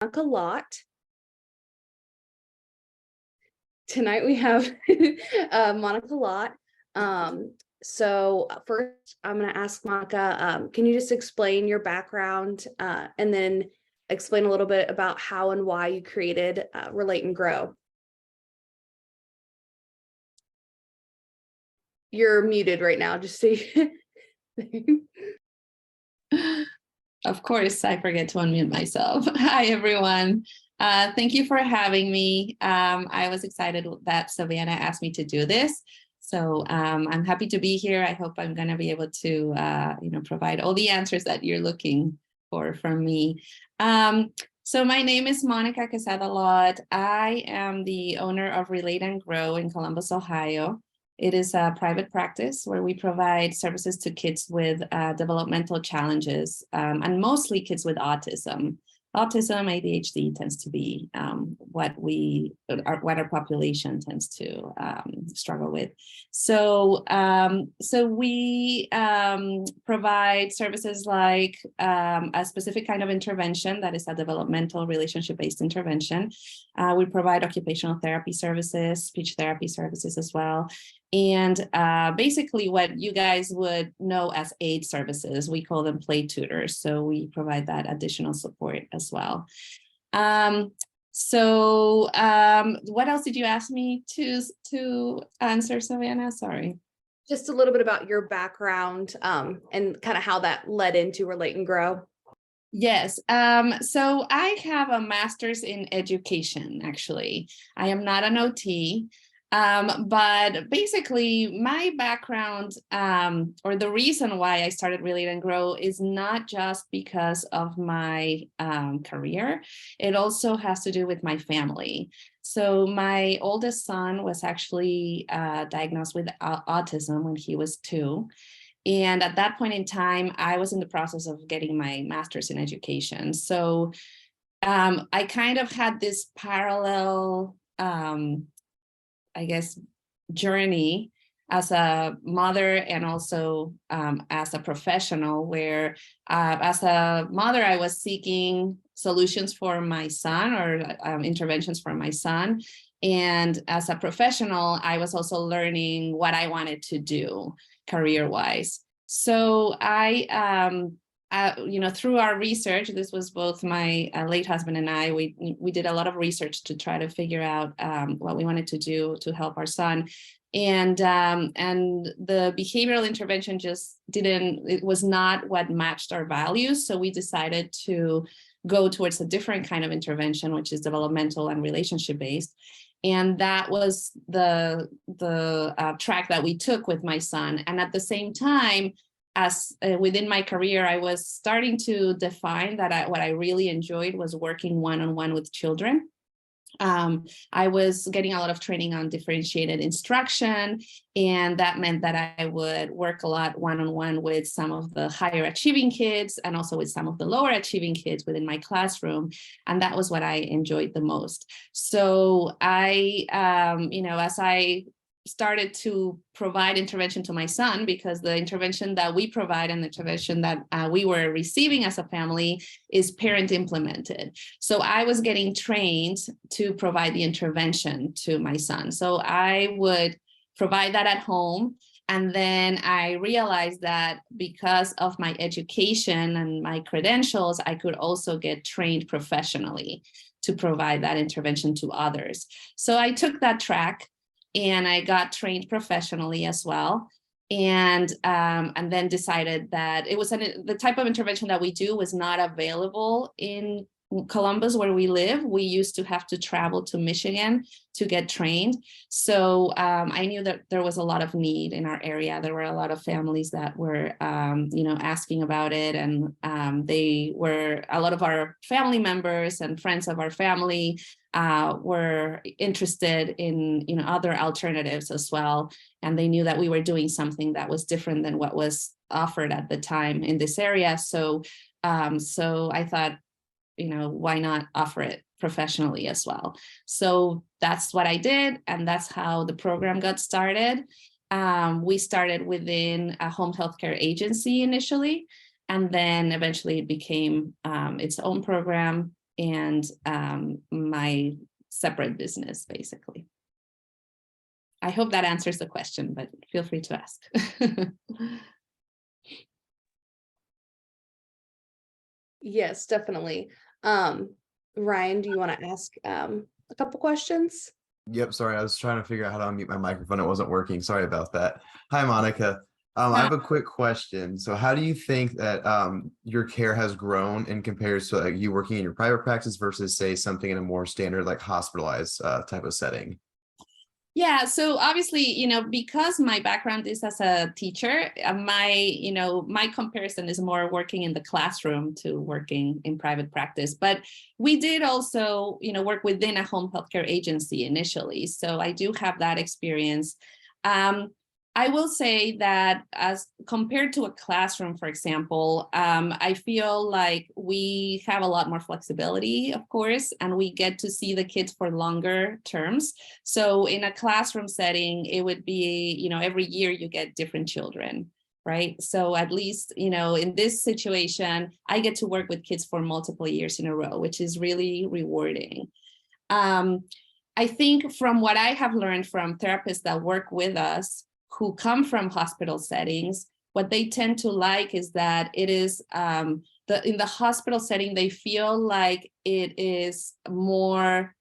A lot. Tonight we have Monica Lott. First, I'm going to ask Monica, can you just explain your background and then explain a little bit about how and why you created Relate and Grow? You're muted right now, just so Of course, I forget to unmute myself. Hi, everyone. Thank you for having me. I was excited that Savannah asked me to do this. So I'm happy to be here. I hope I'm going to be able to provide all the answers that you're looking for from me. So my name is Monica Quesada-Lott. I am the owner of Relate and Grow in Columbus, Ohio. It is a private practice where we provide services to kids with developmental challenges, and mostly kids with autism. Autism, ADHD tends to be what our population tends to struggle with. So we provide services like a specific kind of intervention that is a developmental relationship-based intervention. We provide occupational therapy services, speech therapy services as well. And basically what you guys would know as aid services, we call them play tutors. So we provide that additional support as well. What else did you ask me to answer, Savannah? Sorry. just a little bit about your background and kind of how that led into Relate and Grow. Yes. So I have a master's in education, actually. I am not an OT. But basically my background or the reason why I started Relate and Grow is not just because of my career. It also has to do with my family. So my oldest son was actually diagnosed with autism when he was 2. And at that point in time, I was in the process of getting my master's in education. So I kind of had this parallel I guess, journey as a mother and also as a professional, where as a mother, I was seeking solutions for my son or interventions for my son. And as a professional, I was also learning what I wanted to do career-wise. So through our research, this was both my late husband and I, we did a lot of research to try to figure out what we wanted to do to help our son. And the behavioral intervention it was not what matched our values. So we decided to go towards a different kind of intervention, which is developmental and relationship-based. And that was the track that we took with my son. And at the same time, as within my career, I was starting to define that what I really enjoyed was working one-on-one with children. I was getting a lot of training on differentiated instruction, and that meant that I would work a lot one-on-one with some of the higher achieving kids and also with some of the lower achieving kids within my classroom. And that was what I enjoyed the most. So I, as I started to provide intervention to my son, because the intervention that we provide and the intervention that we were receiving as a family is parent implemented. So I was getting trained to provide the intervention to my son. So I would provide that at home. And then I realized that because of my education and my credentials, I could also get trained professionally to provide that intervention to others. So I took that track. And I got trained professionally as well, and then decided that it was the type of intervention that we do was not available in Columbus, where we live. We used to have to travel to Michigan to get trained. So I knew that there was a lot of need in our area. There were a lot of families that were, asking about it, and they were a lot of our family members and friends of our family were interested in other alternatives as well, and they knew that we were doing something that was different than what was offered at the time in this area. So I thought, why not offer it professionally as well? So that's what I did, and that's how the program got started. We started within a home healthcare agency initially, and then eventually it became its own program. and my separate business, basically. I hope that answers the question, but feel free to ask. Yes, definitely. Ryan, do you want to ask a couple questions? Yep, sorry, I was trying to figure out how to unmute my microphone. It wasn't working. Sorry about that. Hi, Monica. I have a quick question. So how do you think that your care has grown in comparison to like, you working in your private practice versus say something in a more standard like hospitalized type of setting? Yeah, so obviously, because my background is as a teacher, my comparison is more working in the classroom to working in private practice. But we did also, work within a home healthcare agency initially. So I do have that experience. I will say that as compared to a classroom, for example, I feel like we have a lot more flexibility, of course, and we get to see the kids for longer terms. So in a classroom setting, it would be, every year you get different children, right? So at least, in this situation, I get to work with kids for multiple years in a row, which is really rewarding. I think from what I have learned from therapists that work with us, who come from hospital settings, what they tend to like is that it is in the hospital setting, they feel like it is more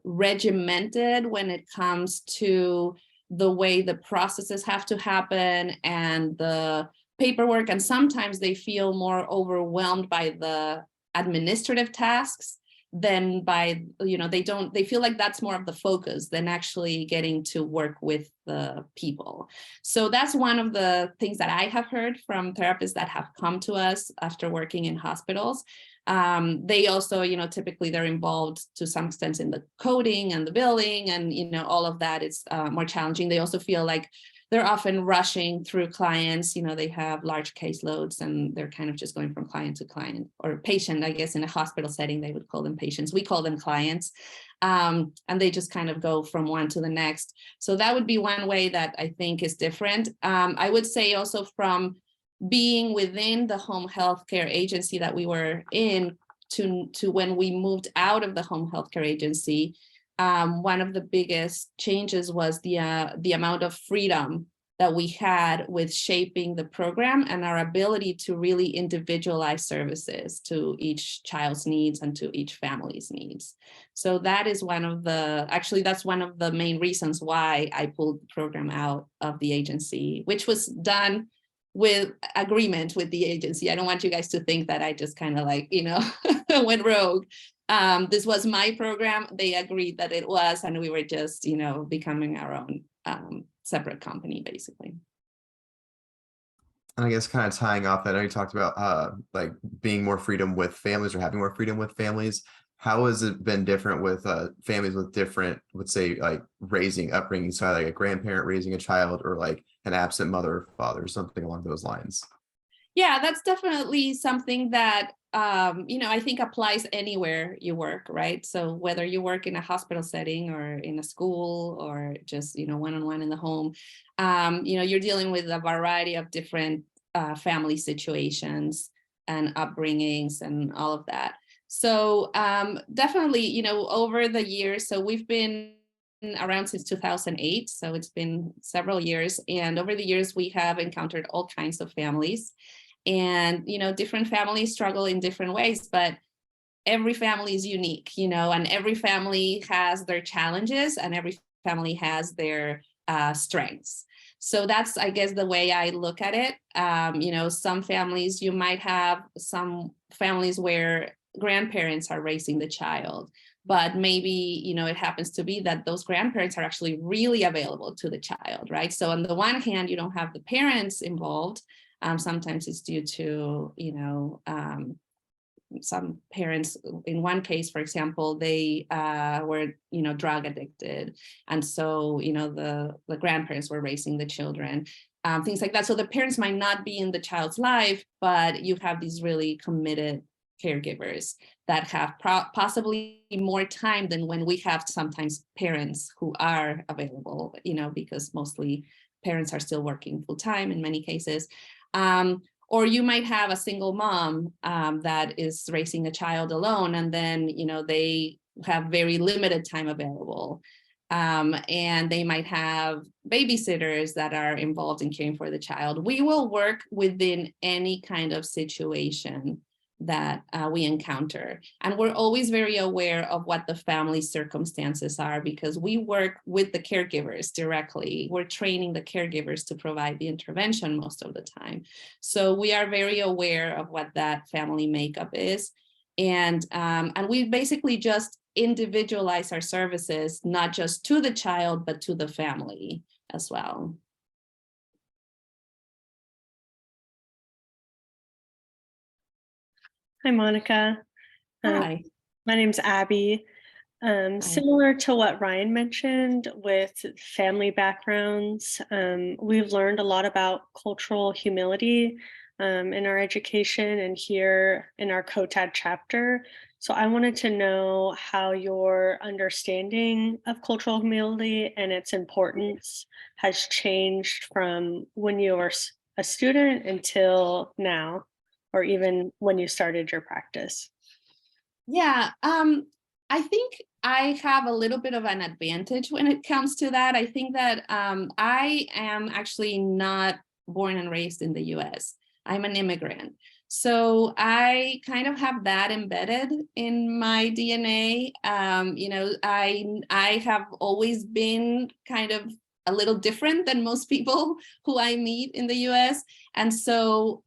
regimented when it comes to the way the processes have to happen and the paperwork. And sometimes they feel more overwhelmed by the administrative tasks than by, they feel like that's more of the focus than actually getting to work with the people. So that's one of the things that I have heard from therapists that have come to us after working in hospitals. They also, typically they're involved to some extent in the coding and the billing and, all of that is more challenging. They also feel like they're often rushing through clients, they have large caseloads and they're kind of just going from client to client or patient. I guess in a hospital setting, they would call them patients. We call them clients. And they just kind of go from one to the next. So that would be one way that I think is different. I would say also from being within the home healthcare agency that we were in to when we moved out of the home healthcare agency, one of the biggest changes was the amount of freedom that we had with shaping the program and our ability to really individualize services to each child's needs and to each family's needs. So that is that's one of the main reasons why I pulled the program out of the agency, which was done with agreement with the agency. I don't want you guys to think that I just kind of like, went rogue. This was my program. They agreed that it was, and we were just, becoming our own separate company, basically. And I guess kind of tying off that, I know you talked about like being more freedom with families or having more freedom with families. How has it been different with families with different, let's say, like upbringing, so like a grandparent raising a child or like an absent mother or father, something along those lines? Yeah, that's definitely something that, I think applies anywhere you work, right? So whether you work in a hospital setting or in a school or just, one-on-one in the home, you're dealing with a variety of different family situations and upbringings and all of that. So definitely, over the years, so we've been around since 2008, so it's been several years, and over the years we have encountered all kinds of families, and different families struggle in different ways, but every family is unique, and every family has their challenges and every family has their strengths. So that's, I guess, the way I look at it. Some families, you might have some families where grandparents are raising the child, but maybe, it happens to be that those grandparents are actually really available to the child, right? So on the one hand, you don't have the parents involved. Sometimes it's due to, some parents, in one case, for example, they were, drug addicted. And so, the grandparents were raising the children, things like that. So the parents might not be in the child's life, but you have these really committed caregivers that have possibly more time than when we have sometimes parents who are available, because mostly parents are still working full time in many cases. Or you might have a single mom that is raising a child alone, and then, you know, they have very limited time available. And they might have babysitters that are involved in caring for the child. We will work within any kind of situation that we encounter. And we're always very aware of what the family circumstances are, because we work with the caregivers directly. We're training the caregivers to provide the intervention most of the time. So we are very aware of what that family makeup is. And we basically just individualize our services, not just to the child, but to the family as well. Hi, Monica. Hi. My name's Abby. Similar to what Ryan mentioned with family backgrounds, we've learned a lot about cultural humility in our education and here in our COTAD chapter. So I wanted to know how your understanding of cultural humility and its importance has changed from when you were a student until now, or even when you started your practice. Yeah, I think I have a little bit of an advantage when it comes to that. I think that I am actually not born and raised in the US. I'm an immigrant. So I kind of have that embedded in my DNA. You know, I have always been kind of a little different than most people who I meet in the US. And so,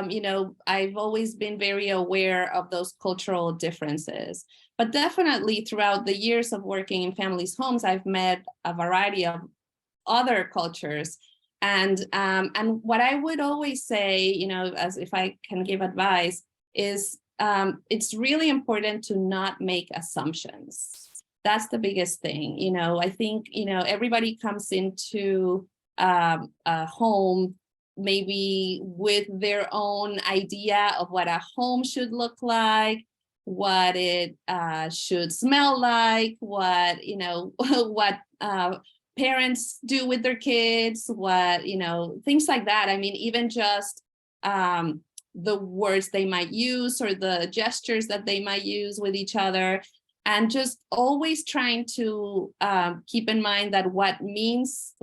you know, I've always been very aware of those cultural differences. But definitely throughout the years of working in families' homes, I've met a variety of other cultures. And what I would always say, you know, as if I can give advice, is it's really important to not make assumptions. That's the biggest thing. You know, I think, you know, everybody comes into a home maybe with their own idea of what a home should look like, what it should smell like, what, you know, what parents do with their kids, what, you know, things like that. I mean, even just the words they might use or the gestures that they might use with each other. And just always trying to keep in mind that what means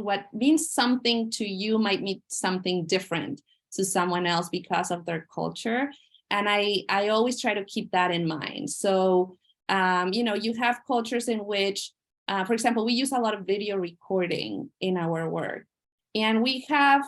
something to you might mean something different to someone else because of their culture. And I always try to keep that in mind. So, you know, you have cultures in which, for example, we use a lot of video recording in our work. And we have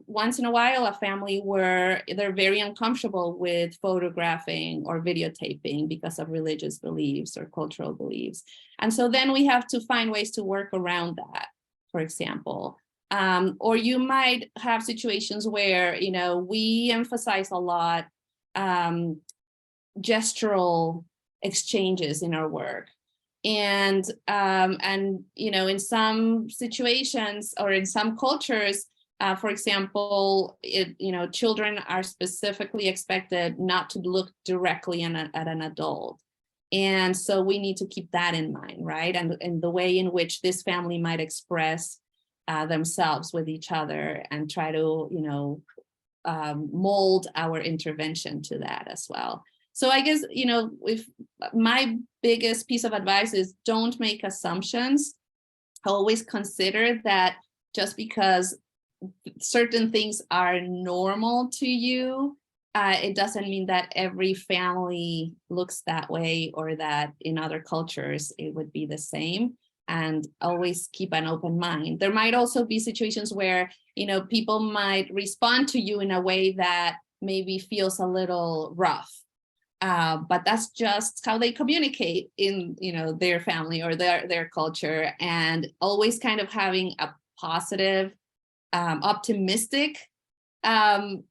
once in a while a family where they're very uncomfortable with photographing or videotaping because of religious beliefs or cultural beliefs. And so then we have to find ways to work around that, for example. Or you might have situations where, you know, we emphasize a lot gestural exchanges in our work. And you know, in some situations or in some cultures, for example, you know, children are specifically expected not to look directly at an adult. And so we need to keep that in mind, right? And the way in which this family might express themselves with each other and try to, you know, mold our intervention to that as well. So I guess, you know, if my biggest piece of advice is don't make assumptions. Always consider that just because certain things are normal to you, it doesn't mean that every family looks that way or that in other cultures it would be the same. And always keep an open mind. There might also be situations where, you know, people might respond to you in a way that maybe feels a little rough. But that's just how they communicate in, you know, their family or their culture, and always kind of having a positive, optimistic, I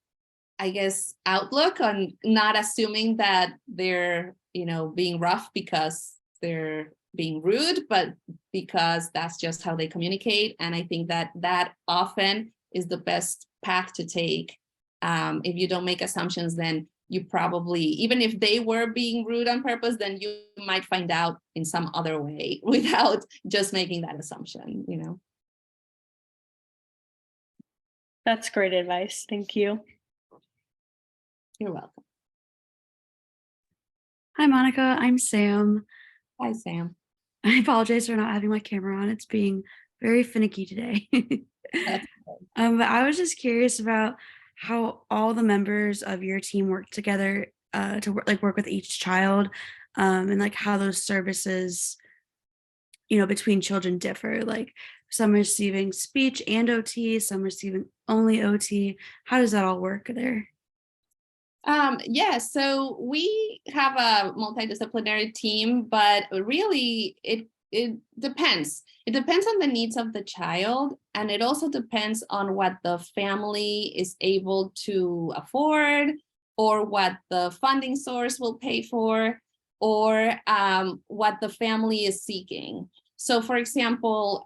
guess, outlook on not assuming that they're, you know, being rough because they're being rude, but because that's just how they communicate. And I think that that often is the best path to take. If you don't make assumptions, then you probably, even if they were being rude on purpose, then you might find out in some other way without just making that assumption, you know. That's great advice. Thank you. Of You're welcome. Hi, Monica. I'm Sam. Hi, Sam. I apologize for not having my camera on. It's being very finicky today. That's But I was just curious about how all the members of your team work together to work with each child, and like how those services, between children differ. Like some receiving speech and OT, some receiving only OT. How does that all work there? Yeah, so we have a multidisciplinary team, but really it depends. It depends on the needs of the child, and it also depends on what the family is able to afford, or what the funding source will pay for, or what the family is seeking. So for example,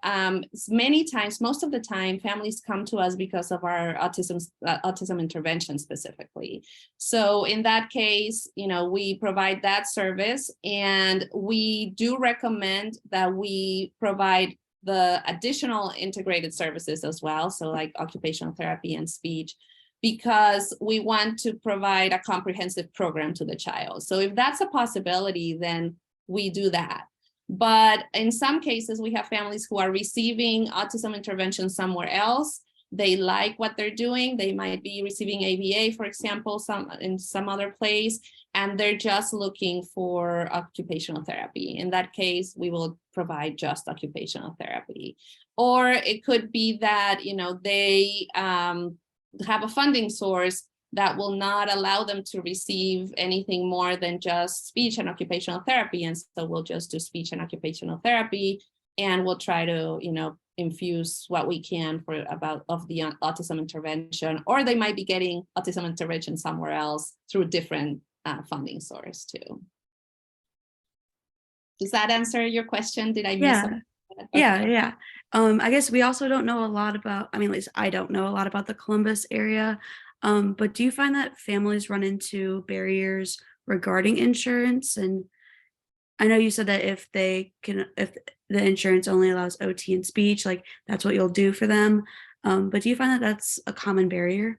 many times, most of the time, families come to us because of our autism intervention specifically. So in that case, we provide that service, and we do recommend that we provide the additional integrated services as well. So like occupational therapy and speech, because we want to provide a comprehensive program to the child. So if that's a possibility, then we do that. But in some cases, we have families who are receiving autism intervention somewhere else. They like what they're doing. They might be receiving ABA, for example, in some other place, and they're just looking for occupational therapy. In that case, we will provide just occupational therapy. Or it could be that, they have a funding source that will not allow them to receive anything more than just speech and occupational therapy. And so we'll just do speech and occupational therapy, and we'll try to, infuse what we can of the autism intervention, or they might be getting autism intervention somewhere else through different funding source too. Does that answer your question? Did I miss something? Okay. Yeah. I guess we also don't know a lot about, at least I don't know a lot about the Columbus area. But do you find that families run into barriers regarding insurance? And I know you said that if the insurance only allows OT and speech, like that's what you'll do for them. But do you find that that's a common barrier?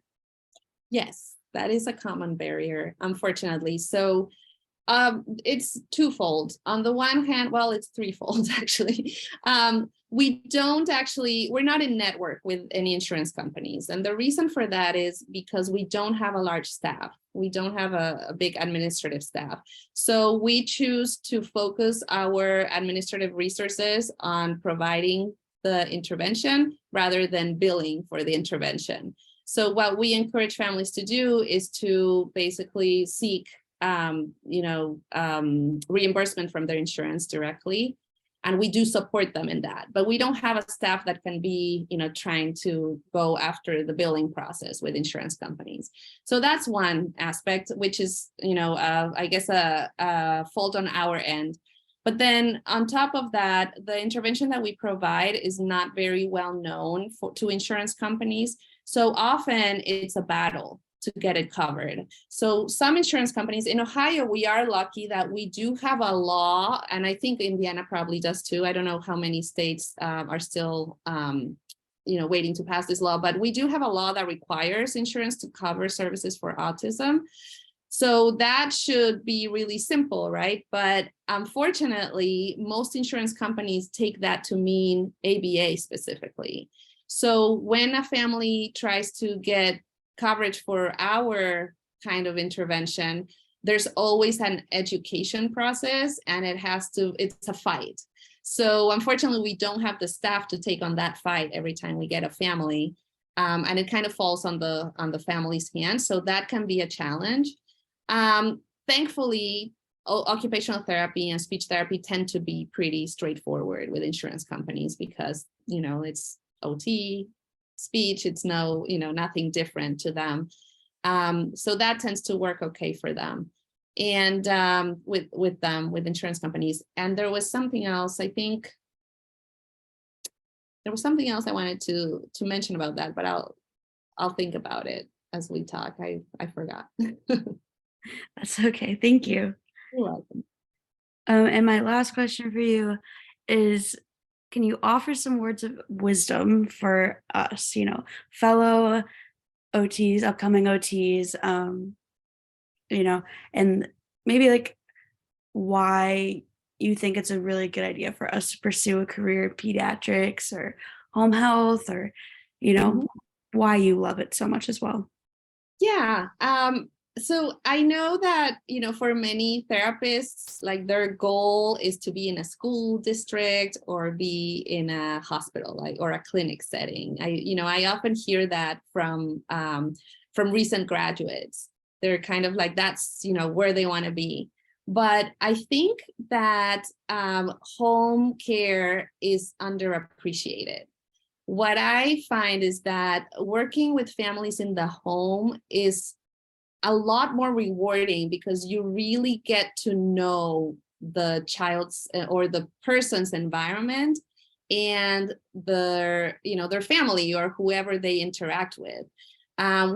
Yes, that is a common barrier, unfortunately. So it's twofold. On the one hand, well, it's threefold actually. We're not in network with any insurance companies. And the reason for that is because we don't have a large staff. We don't have a big administrative staff. So we choose to focus our administrative resources on providing the intervention rather than billing for the intervention. So what we encourage families to do is to basically seek reimbursement from their insurance directly. And we do support them in that, but we don't have a staff that can be, trying to go after the billing process with insurance companies. So that's one aspect, which is, I guess a fault on our end. But then on top of that, the intervention that we provide is not very well known to insurance companies. So often it's a battle to get it covered. So some insurance companies in Ohio, we are lucky that we do have a law, and I think Indiana probably does too. I don't know how many states are still waiting to pass this law, but we do have a law that requires insurance to cover services for autism. So that should be really simple, right? But unfortunately, most insurance companies take that to mean ABA specifically. So when a family tries to get coverage for our kind of intervention, there's always an education process, and it's a fight. So unfortunately, we don't have the staff to take on that fight every time we get a family, and it kind of falls on the family's hands. So that can be a challenge. Thankfully, occupational therapy and speech therapy tend to be pretty straightforward with insurance companies because, it's OT, speech, it's nothing different to them. So that tends to work okay for them. And with insurance companies. And there was something else, I think there was something else I wanted to mention about that, but I'll think about it as we talk. I forgot. That's okay. Thank you. You're welcome. And my last question for you is, can you offer some words of wisdom for us, fellow OTs, upcoming OTs, and maybe like why you think it's a really good idea for us to pursue a career in pediatrics or home health, or, Mhm. why you love it so much as well. Yeah. So I know that, for many therapists, like their goal is to be in a school district or be in a hospital, like, or a clinic setting. I often hear that from recent graduates. They're kind of like, that's, where they want to be. But I think that home care is underappreciated. What I find is that working with families in the home is a lot more rewarding because you really get to know the child's or the person's environment and their family or whoever they interact with.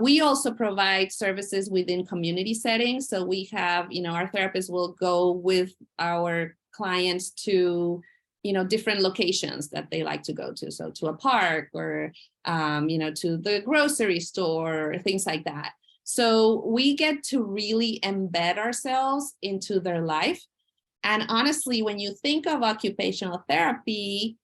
We also provide services within community settings. So we have, our therapists will go with our clients to different locations that they like to go to. So to a park or, to the grocery store, things like that. So we get to really embed ourselves into their life. And honestly, when you think of occupational therapy,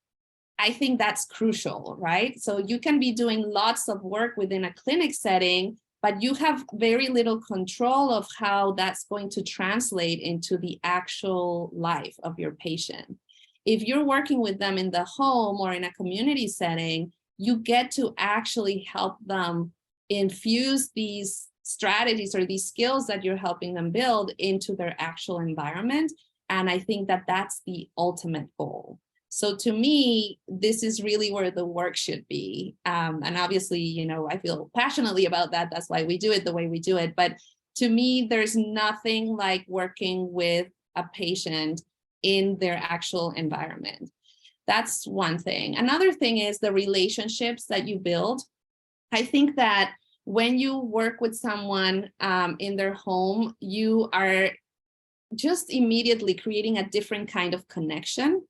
I think that's crucial, right? So you can be doing lots of work within a clinic setting, but you have very little control of how that's going to translate into the actual life of your patient. If you're working with them in the home or in a community setting, you get to actually help them infuse these strategies or these skills that you're helping them build into their actual environment. And I think that that's the ultimate goal. So to me, this is really where the work should be. And obviously, I feel passionately about that. That's why we do it the way we do it. But to me, there's nothing like working with a patient in their actual environment. That's one thing. Another thing is the relationships that you build. I think that when you work with someone in their home, you are just immediately creating a different kind of connection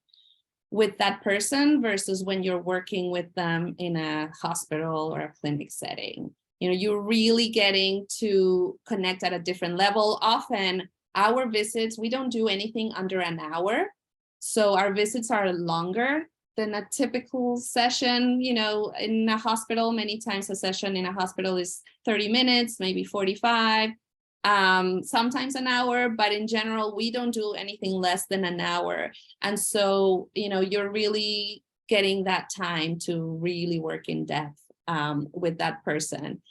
with that person versus when you're working with them in a hospital or a clinic setting. You're really getting to connect at a different level. Often our visits, we don't do anything under an hour. So our visits are longer than a typical session, in a hospital. Many times a session in a hospital is 30 minutes, maybe 45, sometimes an hour, but in general, we don't do anything less than an hour. And so, you're really getting that time to really work in depth with that person.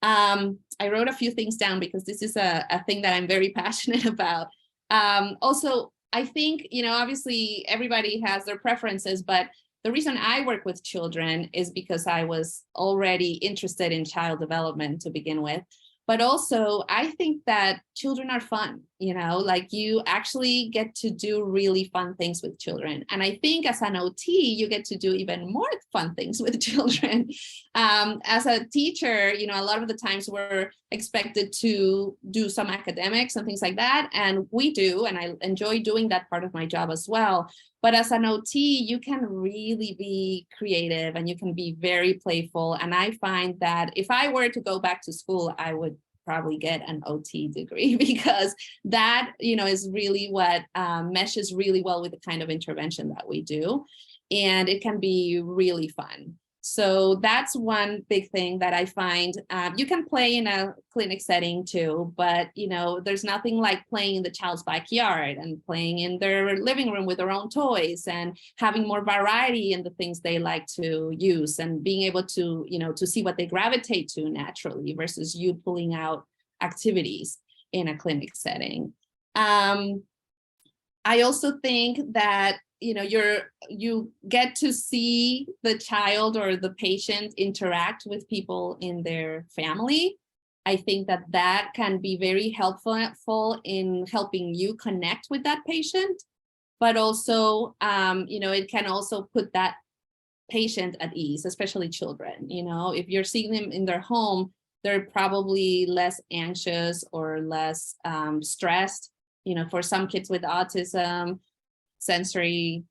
I wrote a few things down because this is a thing that I'm very passionate about. Also, I think, obviously everybody has their preferences, but the reason I work with children is because I was already interested in child development to begin with. But also, I think that children are fun, like you actually get to do really fun things with children. And I think as an OT, you get to do even more fun things with children. As a teacher, a lot of the times we're expected to do some academics and things like that. And we do, and I enjoy doing that part of my job as well. But as an OT, you can really be creative and you can be very playful. And I find that if I were to go back to school, I would probably get an OT degree because that, is really what meshes really well with the kind of intervention that we do. And it can be really fun. So that's one big thing that I find. You can play in a clinic setting too, but there's nothing like playing in the child's backyard and playing in their living room with their own toys and having more variety in the things they like to use and being able to, to see what they gravitate to naturally versus you pulling out activities in a clinic setting. I also think that you get to see the child or the patient interact with people in their family. I think that can be very helpful in helping you connect with that patient, but also, it can also put that patient at ease, especially children. If you're seeing them in their home, they're probably less anxious or less stressed. For some kids with autism, sensory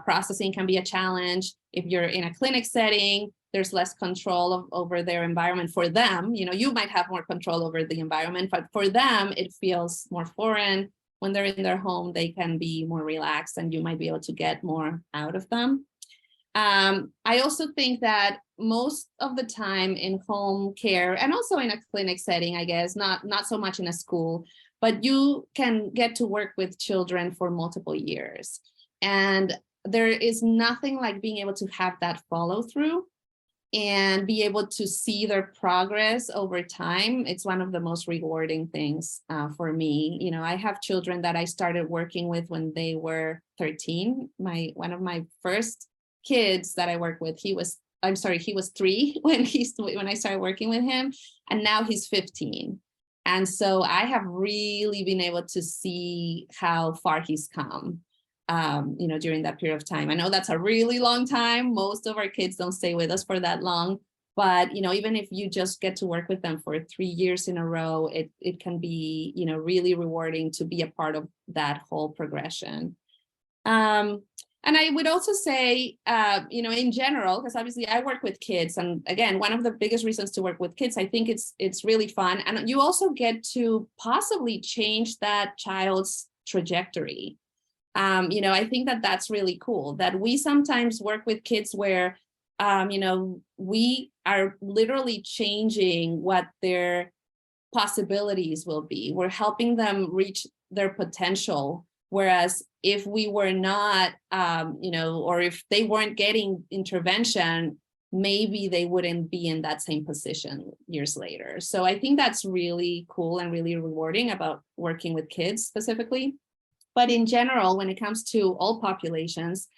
processing can be a challenge. If you're in a clinic setting, there's less control over their environment for them. You might have more control over the environment, but for them, it feels more foreign. When they're in their home, they can be more relaxed and you might be able to get more out of them. I also think that most of the time in home care and also in a clinic setting, I guess, not so much in a school, but you can get to work with children for multiple years. And there is nothing like being able to have that follow through and be able to see their progress over time. It's one of the most rewarding things for me. I have children that I started working with when they were 13. One of my first kids that I work with, he was 3 when I started working with him, and now he's 15. And so I have really been able to see how far he's come, during that period of time. I know that's a really long time. Most of our kids don't stay with us for that long, but, even if you just get to work with them for 3 years in a row, it can be, really rewarding to be a part of that whole progression. And I would also say, in general, because obviously I work with kids, and again, one of the biggest reasons to work with kids, I think it's really fun. And you also get to possibly change that child's trajectory. I think that's really cool, that we sometimes work with kids where, we are literally changing what their possibilities will be. We're helping them reach their potential. Whereas if we were not, or if they weren't getting intervention, maybe they wouldn't be in that same position years later. So I think that's really cool and really rewarding about working with kids specifically. But in general, when it comes to all populations,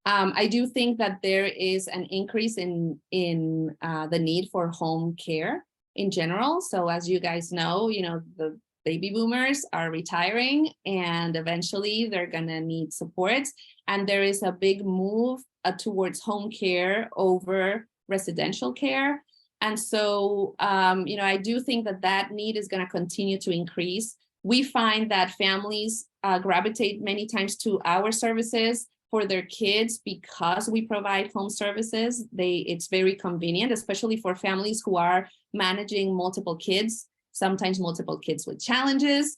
I do think that there is an increase in the need for home care in general. So as you guys know, the baby boomers are retiring and eventually they're going to need support. And there is a big move towards home care over residential care. And so, I do think that need is going to continue to increase. We find that families gravitate many times to our services for their kids because we provide home services. It's very convenient, especially for families who are managing multiple kids, sometimes multiple kids with challenges,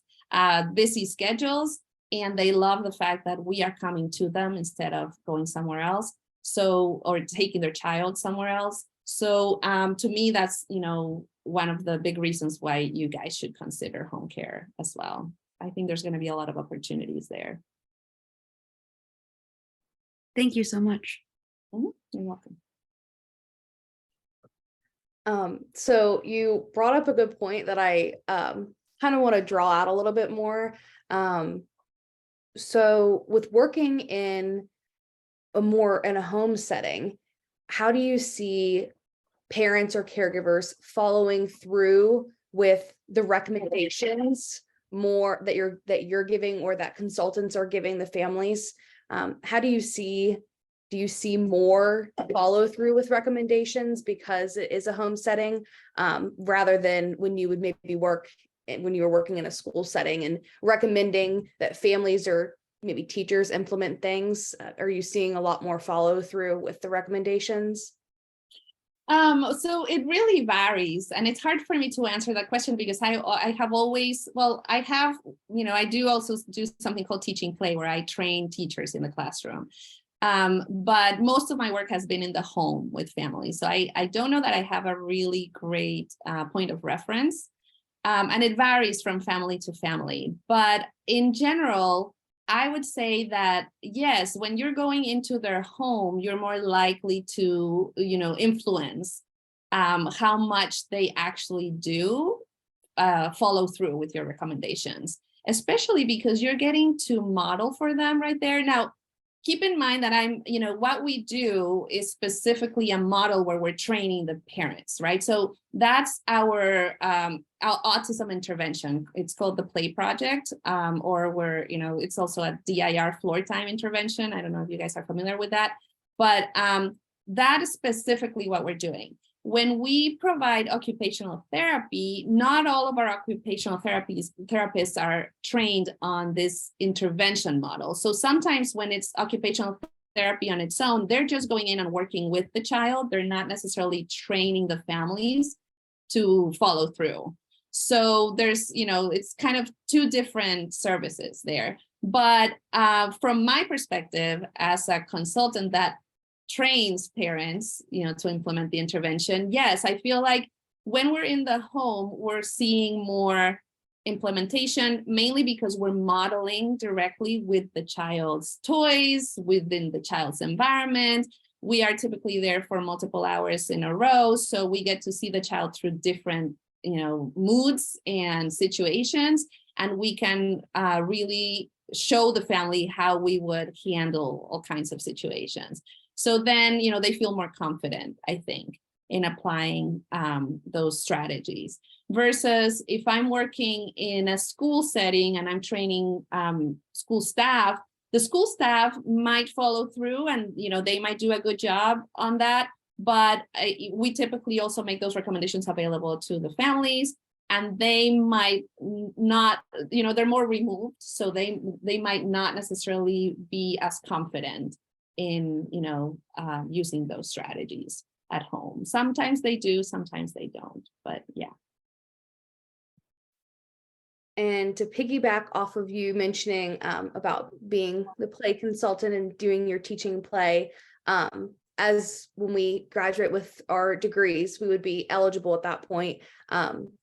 busy schedules, and they love the fact that we are coming to them instead of going somewhere else. Or taking their child somewhere else. So to me, that's, one of the big reasons why you guys should consider home care as well. I think there's going to be a lot of opportunities there. Thank you so much. You're welcome. So you brought up a good point that I kind of want to draw out a little bit more. So with working in a home setting, how do you see parents or caregivers following through with the recommendations more that you're giving or that consultants are giving the families? How do you see more follow through with recommendations because it is a home setting, rather than when you would maybe when you were working in a school setting and recommending that families or maybe teachers implement things? Are you seeing a lot more follow through with the recommendations? So it really varies, and it's hard for me to answer that question because I do also do something called teaching play where I train teachers in the classroom. But most of my work has been in the home with families. So I don't know that I have a really great point of reference. And it varies from family to family. But in general, I would say that, yes, when you're going into their home, you're more likely to, influence how much they actually do follow through with your recommendations, especially because you're getting to model for them right there. Now, keep in mind that what we do is specifically a model where we're training the parents, right? So that's our autism intervention. It's called the Play Project, or it's also a DIR floor time intervention. I don't know if you guys are familiar with that, but that is specifically what we're doing. When we provide occupational therapy, not all of our occupational therapists are trained on this intervention model. So sometimes when it's occupational therapy on its own. They're just going in and working with the child. They're not necessarily training the families to follow through. So there's, it's kind of two different services there. But from my perspective as a consultant that trains parents, to implement the intervention, yes, I feel like when we're in the home, we're seeing more implementation, mainly because we're modeling directly with the child's toys, within the child's environment. We are typically there for multiple hours in a row, so we get to see the child through different, moods and situations, and we can really show the family how we would handle all kinds of situations. So then, they feel more confident, I think, in applying those strategies. Versus if I'm working in a school setting and I'm training school staff, the school staff might follow through and, they might do a good job on that. But we typically also make those recommendations available to the families, and they might not, they're more removed. So they might not necessarily be as confident in, using those strategies at home. Sometimes they do, sometimes they don't, but yeah. And to piggyback off of you mentioning about being the play consultant and doing your teaching play, as when we graduate with our degrees, we would be eligible at that point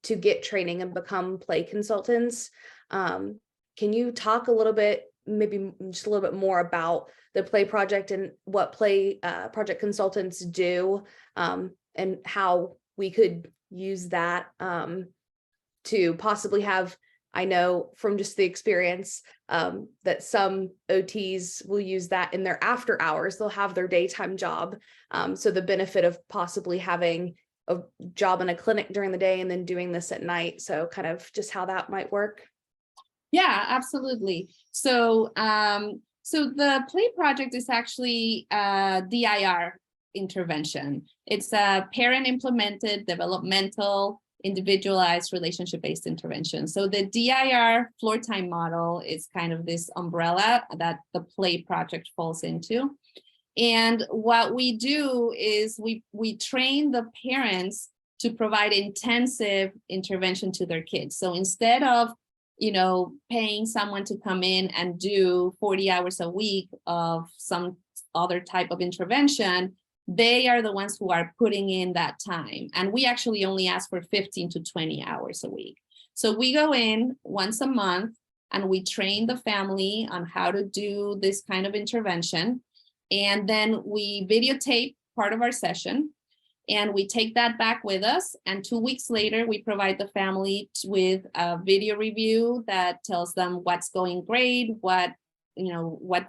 to get training and become play consultants. Can you talk a little bit, maybe just a little bit more about the play project and what play project consultants do, and how we could use that to possibly have, I know from just the experience that some OTs will use that in their after hours. They'll have their daytime job. So the benefit of possibly having a job in a clinic during the day and then doing this at night. So kind of just how that might work. Yeah, absolutely. So, so the play project is actually a DIR intervention. It's a parent implemented developmental individualized relationship-based intervention. So the DIR floor time model is kind of this umbrella that the play project falls into. And what we do is we train the parents to provide intensive intervention to their kids. So instead of, paying someone to come in and do 40 hours a week of some other type of intervention, they are the ones who are putting in that time. And we actually only ask for 15 to 20 hours a week. So we go in once a month and we train the family on how to do this kind of intervention. And then we videotape part of our session and we take that back with us. And 2 weeks later, we provide the family with a video review that tells them what's going great, what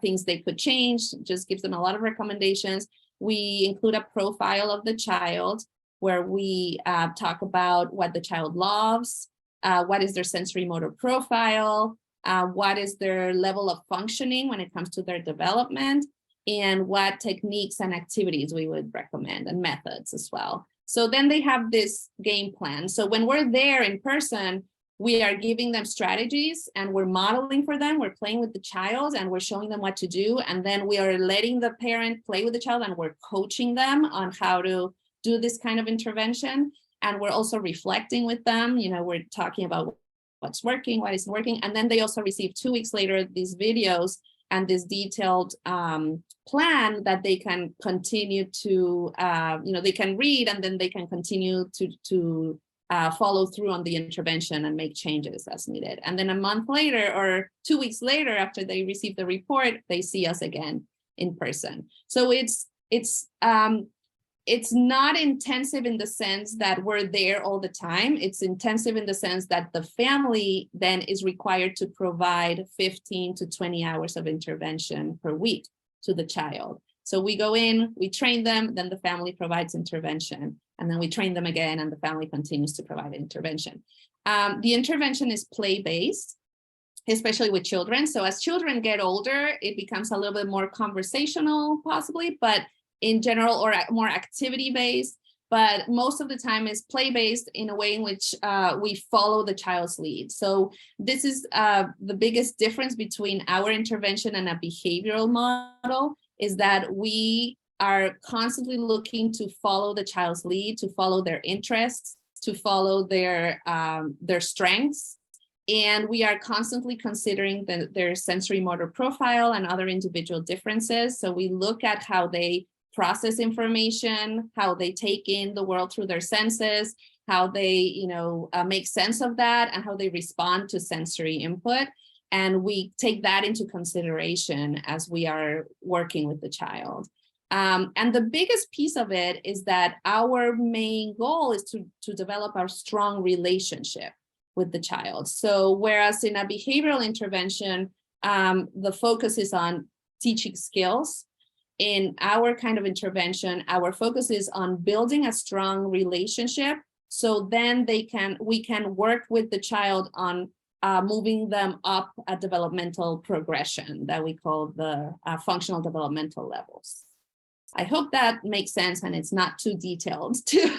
things they could change, just gives them a lot of recommendations. We include a profile of the child where we talk about what the child loves, what is their sensory motor profile, what is their level of functioning when it comes to their development, and what techniques and activities we would recommend and methods as well. So then they have this game plan. So when we're there in person, we are giving them strategies and we're modeling for them. We're playing with the child and we're showing them what to do. And then we are letting the parent play with the child and we're coaching them on how to do this kind of intervention. And we're also reflecting with them. We're talking about what's working, what isn't working. And then they also receive 2 weeks later these videos and this detailed plan that they can continue to, they can read and then they can continue to follow through on the intervention and make changes as needed. And then a month later or 2 weeks later, after they receive the report, they see us again in person. So it's not intensive in the sense that we're there all the time. It's intensive in the sense that the family then is required to provide 15 to 20 hours of intervention per week to the child. So we go in, we train them, then the family provides intervention, and then we train them again, and the family continues to provide intervention. The intervention is play-based, especially with children. So as children get older, it becomes a little bit more conversational, possibly, but in general, or more activity-based, but most of the time is play-based in a way in which we follow the child's lead. So this is the biggest difference between our intervention and a behavioral model, is that we are constantly looking to follow the child's lead, to follow their interests, to follow their strengths. And we are constantly considering their sensory motor profile and other individual differences. So we look at how they process information, how they take in the world through their senses, how they make sense of that, and how they respond to sensory input. And we take that into consideration as we are working with the child. And the biggest piece of it is that our main goal is to develop a strong relationship with the child. So whereas in a behavioral intervention, the focus is on teaching skills, in our kind of intervention, our focus is on building a strong relationship. So then we can work with the child on moving them up a developmental progression that we call the functional developmental levels. I hope that makes sense and it's not too detailed too.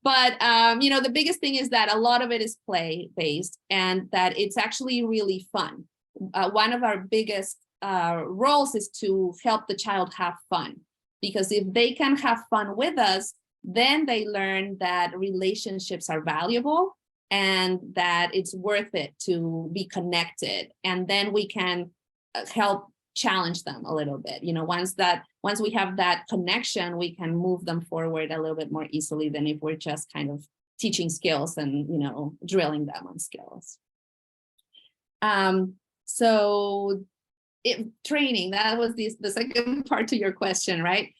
But the biggest thing is that a lot of it is play-based and that it's actually really fun. One of our biggest roles is to help the child have fun, because if they can have fun with us, then they learn that relationships are valuable and that it's worth it to be connected. And then we can help challenge them a little bit. Once we have that connection, we can move them forward a little bit more easily than if we're just kind of teaching skills and drilling them on skills. Training, that was the second part to your question, right?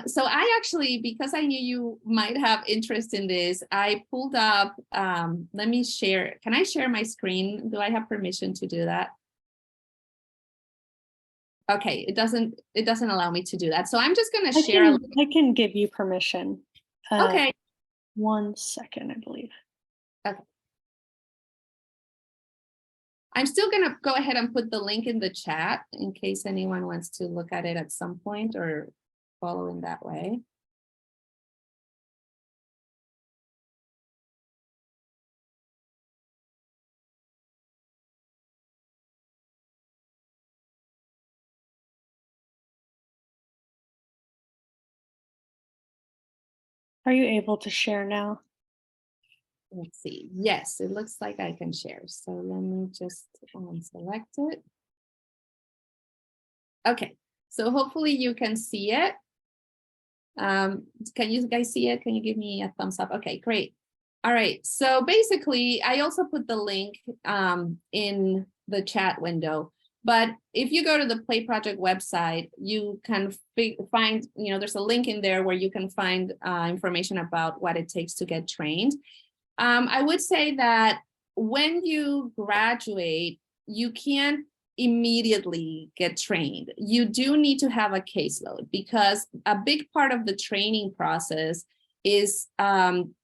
So I actually, because I knew you might have interest in this, I pulled up, let me share. Can I share my screen? Do I have permission to do that? Okay, it doesn't allow me to do that. So I'm just going to share. I can give you permission. Okay. 1 second, I believe. Okay. I'm still going to go ahead and put the link in the chat in case anyone wants to look at it at some point or follow in that way. Are you able to share now? Let's see. Yes, it looks like I can share. So let me just select it. Okay, so hopefully you can see it. Can you guys see it? Can you give me a thumbs up? Okay, great. All right, so basically, I also put the link in the chat window. But if you go to the Play Project website, you can find, there's a link in there where you can find information about what it takes to get trained. I would say that when you graduate, you can't immediately get trained. You do need to have a caseload, because a big part of the training process is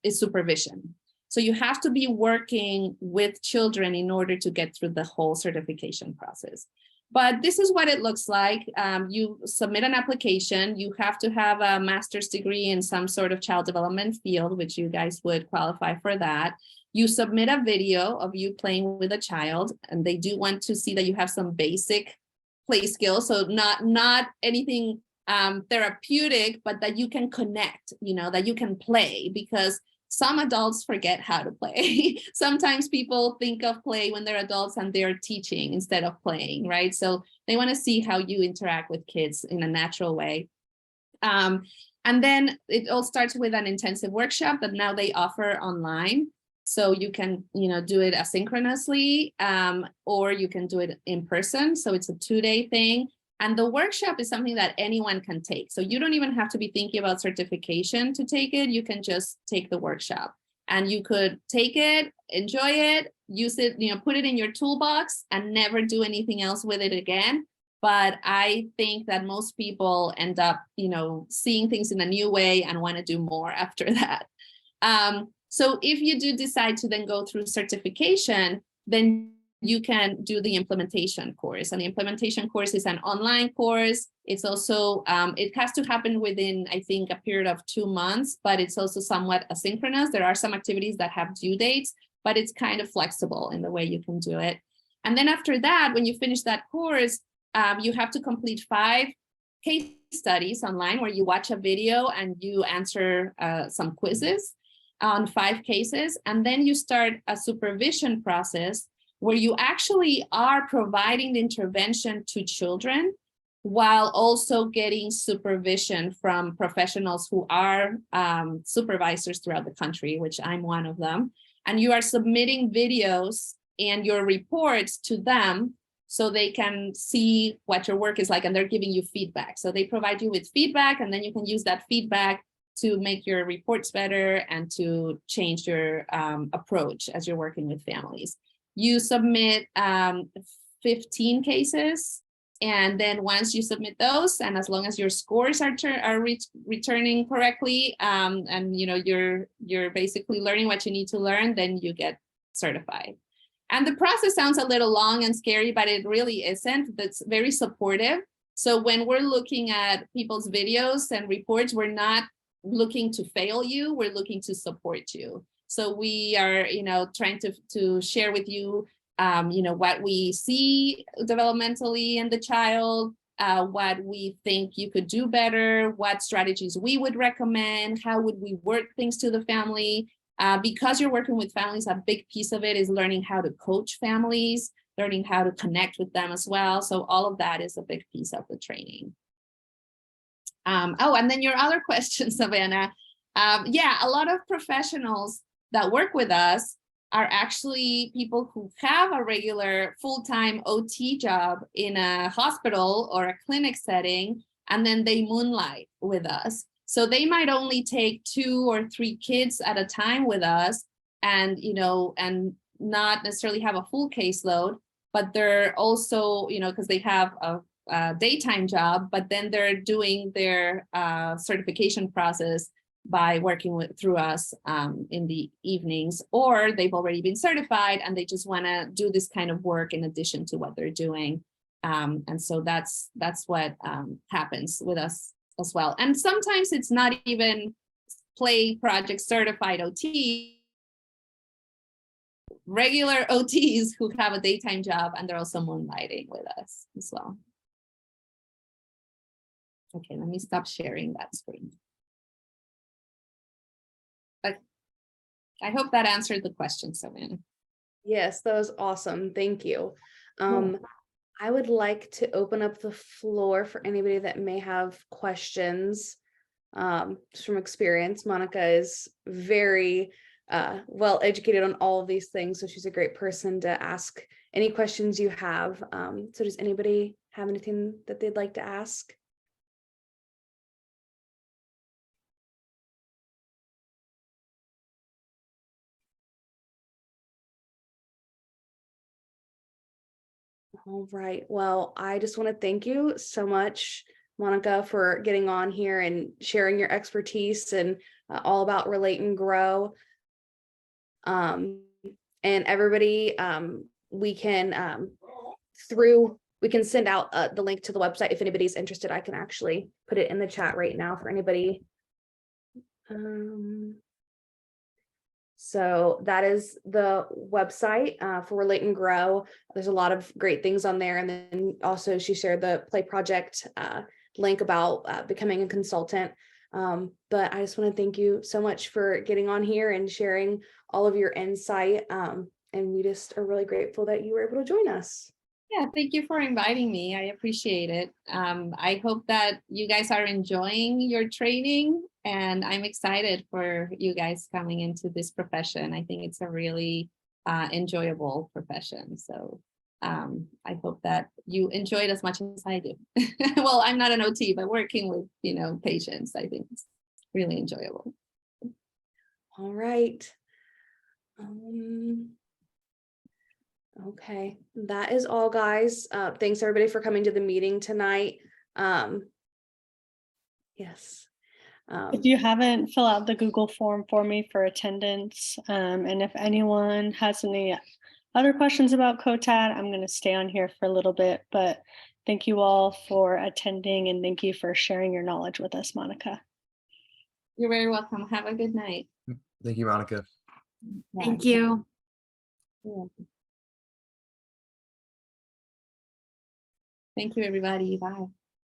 supervision. So you have to be working with children in order to get through the whole certification process. But this is what it looks like. You submit an application. You have to have a master's degree in some sort of child development field, which you guys would qualify for that. You submit a video of you playing with a child, and they do want to see that you have some basic play skills. So not anything therapeutic, but that you can connect, that you can play, because some adults forget how to play. Sometimes people think of play when they're adults and they're teaching instead of playing, right? So they want to see how you interact with kids in a natural way. And then it all starts with an intensive workshop that now they offer online. So you can, do it asynchronously, or you can do it in person. So it's a 2-day thing. And the workshop is something that anyone can take. So you don't even have to be thinking about certification to take it. You can just take the workshop, and you could take it, enjoy it, use it, put it in your toolbox and never do anything else with it again. But I think that most people end up, seeing things in a new way and want to do more after that. So if you do decide to then go through certification, then you can do the implementation course. And the implementation course is an online course. It's also, it has to happen within, I think, a period of 2 months, but it's also somewhat asynchronous. There are some activities that have due dates, but it's kind of flexible in the way you can do it. And then after that, when you finish that course, you have to complete 5 case studies online where you watch a video and you answer some quizzes on 5 cases, and then you start a supervision process where you actually are providing the intervention to children while also getting supervision from professionals who are supervisors throughout the country, which I'm one of them. And you are submitting videos and your reports to them so they can see what your work is like, and they're giving you feedback. So they provide you with feedback, and then you can use that feedback to make your reports better and to change your approach as you're working with families. You submit 15 cases, and then once you submit those, and as long as your scores are returning correctly, and you know you're basically learning what you need to learn, then you get certified. And the process sounds a little long and scary, but it really isn't. That's very supportive. So when we're looking at people's videos and reports, we're not looking to fail you, we're looking to support you. So we are, you know, trying to share with you, you know, what we see developmentally in the child, what we think you could do better, what strategies we would recommend, how would we work things to the family. Because you're working with families, a big piece of it is learning how to coach families, learning how to connect with them as well. So all of that is a big piece of the training. Oh, and then your other question, Savannah. Yeah, a lot of professionals that work with us are actually people who have a regular full-time OT job in a hospital or a clinic setting, and then they moonlight with us. So they might only take 2 or 3 kids at a time with us, and you know, and not necessarily have a full caseload, but they're also, you know, because they have a daytime job, but then they're doing their certification process by working through us in the evenings, or they've already been certified and they just want to do this kind of work in addition to what they're doing. And so that's what happens with us as well. And sometimes it's not even play project certified OT, regular OTs who have a daytime job, and they're also moonlighting with us as well. Okay, let me stop sharing that screen. But I hope that answered the question, Savannah. Yes, that was awesome. Thank you. Cool. I would like to open up the floor for anybody that may have questions. Just from experience, Monica is very well educated on all of these things, so she's a great person to ask any questions you have. So does anybody have anything that they'd like to ask? All right. Well, I just want to thank you so much, Monica, for getting on here and sharing your expertise and all about Relate and Grow. And everybody, we can send out the link to the website if anybody's interested. I can actually put it in the chat right now for anybody. So that is the website for Relate and Grow. There's a lot of great things on there. And then also she shared the Play Project link about becoming a consultant. But I just want to thank you so much for getting on here and sharing all of your insight. And we just are really grateful that you were able to join us. Yeah, thank you for inviting me. I appreciate it. I hope that you guys are enjoying your training, and I'm excited for you guys coming into this profession. I think it's a really enjoyable profession. So I hope that you enjoy it as much as I do. Well, I'm not an OT, but working with, you know, patients, I think it's really enjoyable. All right. Okay, that is all, guys. Thanks everybody for coming to the meeting tonight. Yes. If you haven't, fill out the Google form for me for attendance. And if anyone has any other questions about COTAD, I'm going to stay on here for a little bit, but thank you all for attending, and thank you for sharing your knowledge with us, Monica. You're very welcome. Have a good night. Thank you, Monica. Thank you. Yeah. Thank you, everybody. Bye.